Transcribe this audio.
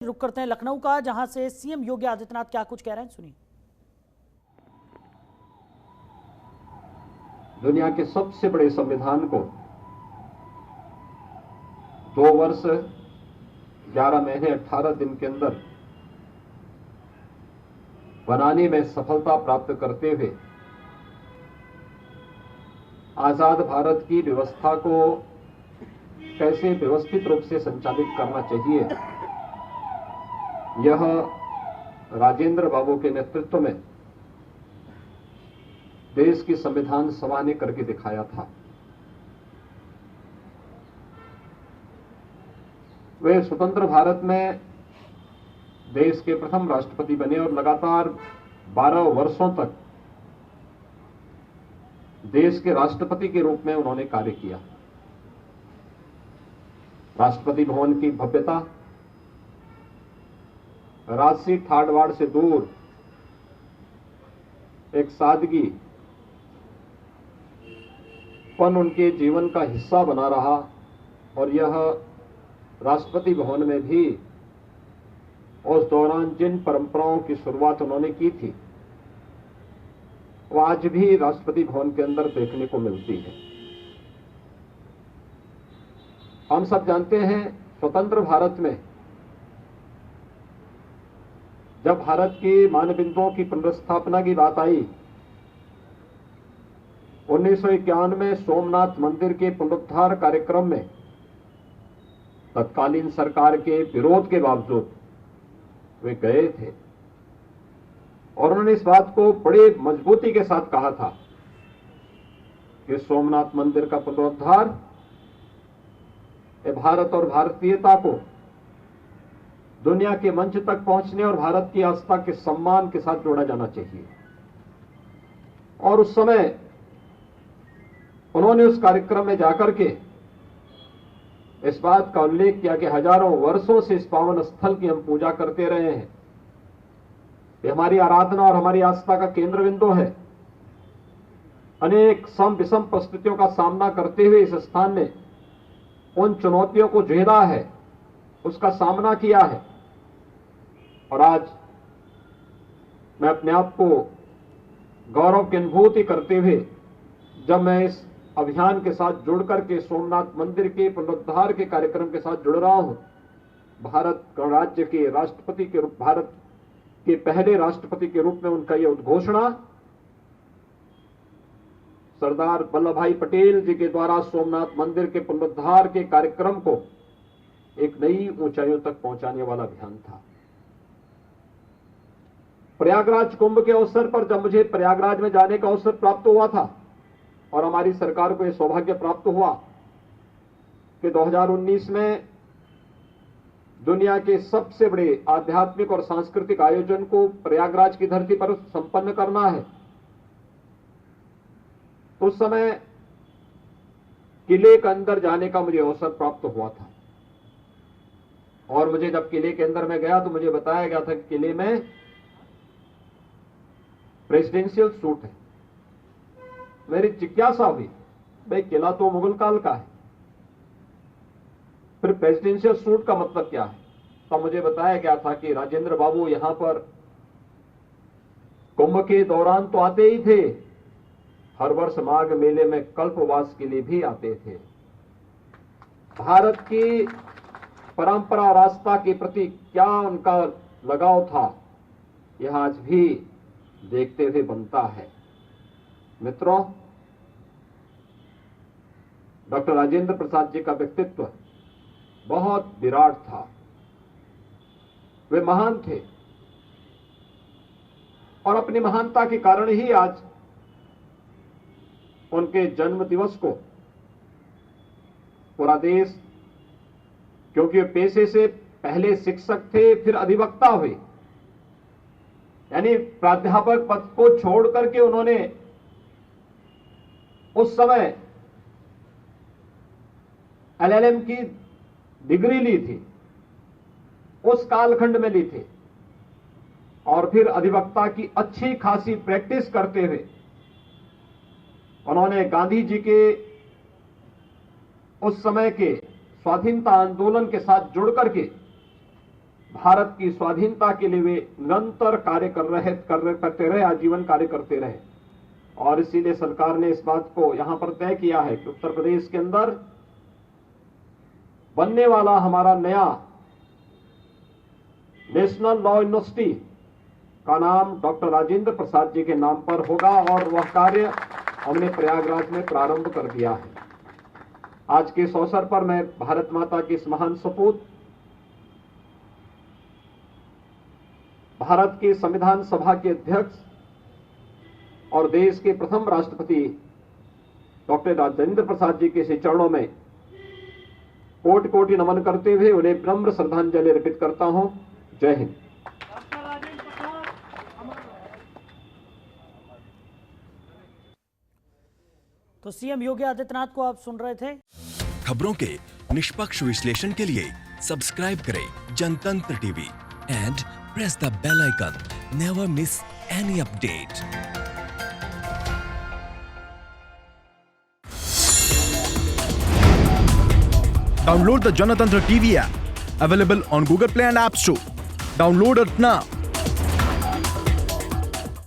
रुक करते हैं लखनऊ का, जहां से सीएम योगी आदित्यनाथ क्या कुछ कह रहे हैं, सुनिए। दुनिया के सबसे बड़े संविधान को 2 वर्ष 11 महीने 18 दिन के अंदर बनाने में सफलता प्राप्त करते हुए आजाद भारत की व्यवस्था को कैसे व्यवस्थित रूप से संचालित करना चाहिए, यह राजेंद्र बाबू के नेतृत्व में देश की संविधान सभा ने करके दिखाया था। वे स्वतंत्र भारत में देश के प्रथम राष्ट्रपति बने और लगातार 12 वर्षों तक देश के राष्ट्रपति के रूप में उन्होंने कार्य किया। राष्ट्रपति भवन की भव्यता, राजसी ठाड़-बाड़ से दूर एक सादगी पन उनके जीवन का हिस्सा बना रहा और यह राष्ट्रपति भवन में भी उस दौरान जिन परंपराओं की शुरुआत उन्होंने की थी वो आज भी राष्ट्रपति भवन के अंदर देखने को मिलती है। हम सब जानते हैं, स्वतंत्र भारत में जब भारत की मानबिंदुओं की पुनर्स्थापना की बात आई, 1951 में सोमनाथ मंदिर के पुनरुद्धार कार्यक्रम में तत्कालीन सरकार के विरोध के बावजूद वे गए थे और उन्होंने इस बात को बड़े मजबूती के साथ कहा था कि सोमनाथ मंदिर का पुनरुद्धार भारत और भारतीयता को दुनिया के मंच तक पहुंचने और भारत की आस्था के सम्मान के साथ जोड़ा जाना चाहिए। और उस समय उन्होंने उस कार्यक्रम में जाकर के इस बात का उल्लेख किया कि हजारों वर्षों से इस पावन स्थल की हम पूजा करते रहे हैं, ये हमारी आराधना और हमारी आस्था का केंद्र बिंदु है। अनेक सम विषम परिस्थितियों का सामना करते हुए इस स्थान ने उन चुनौतियों को झेला है, उसका सामना किया है और आज मैं अपने आप को गौरव की अनुभूति करते हुए जब मैं इस अभियान के साथ जुड़ करके सोमनाथ मंदिर के पुनरुद्धार के कार्यक्रम के साथ जुड़ रहा हूं, भारत गणराज्य के राष्ट्रपति के रूप, भारत के पहले राष्ट्रपति के रूप में उनका यह उद्घोषणा सरदार वल्लभ भाई पटेल जी के द्वारा सोमनाथ मंदिर के पुनरुद्धार के कार्यक्रम को एक नई ऊंचाइयों तक पहुंचाने वाला अभियान था। प्रयागराज कुंभ के अवसर पर जब मुझे प्रयागराज में जाने का अवसर प्राप्त हुआ था और हमारी सरकार को यह सौभाग्य प्राप्त हुआ कि 2019 में दुनिया के सबसे बड़े आध्यात्मिक और सांस्कृतिक आयोजन को प्रयागराज की धरती पर संपन्न करना है, उस समय किले के अंदर जाने का मुझे अवसर प्राप्त हुआ था और मुझे जब किले के अंदर में गया तो मुझे बताया गया था कि किले में प्रेसिडेंशियल सूट है। मेरी जिज्ञासा हुई, भाई किला तो मुगल काल का है, फिर प्रेसिडेंशियल सूट का मतलब क्या है? तो मुझे बताया गया था कि राजेंद्र बाबू यहां पर कुंभ के दौरान तो आते ही थे, हर वर्ष माघ मेले में कल्पवास के लिए भी आते थे। भारत की परंपरा और आस्था के प्रति क्या उनका लगाव था, यह आज भी देखते हुए बनता है। मित्रों, डॉक्टर राजेंद्र प्रसाद जी का व्यक्तित्व बहुत विराट था, वे महान थे और अपनी महानता के कारण ही आज उनके जन्म दिवस को पूरा देश, क्योंकि वे पेशे से पहले शिक्षक थे फिर अधिवक्ता हुए, यानी प्राध्यापक पद को छोड़ करके उन्होंने उस समय एलएलएम की डिग्री ली थी, उस कालखंड में ली थी और फिर अधिवक्ता की अच्छी खासी प्रैक्टिस करते हुए उन्होंने गांधी जी के उस समय के स्वाधीनता आंदोलन के साथ जुड़ करके भारत की स्वाधीनता के लिए वे निरंतर कार्य करते रहे, आजीवन कार्य करते रहे। और इसीलिए सरकार ने इस बात को यहां पर तय किया है कि उत्तर प्रदेश के अंदर बनने वाला हमारा नया नेशनल लॉ यूनिवर्सिटी का नाम डॉक्टर राजेंद्र प्रसाद जी के नाम पर होगा और वह कार्य हमने प्रयागराज में प्रारंभ कर दिया है। आज के इस अवसर पर मैं भारत माता की इस महान सपूत, भारत की संविधान सभा के अध्यक्ष और देश के प्रथम राष्ट्रपति डॉक्टर राजेंद्र प्रसाद जी के श्री चरणों में कोटि कोटि नमन करते हुए उन्हें विनम्र श्रद्धांजलि अर्पित करता हूं। जय हिंद। तो सीएम योगी आदित्यनाथ को आप सुन रहे थे। खबरों के निष्पक्ष विश्लेषण के लिए सब्सक्राइब करें Janatantra TV and press the bell icon. Never miss any update. Download the Janatantra TV app, available on Google Play and App Store. Download it now.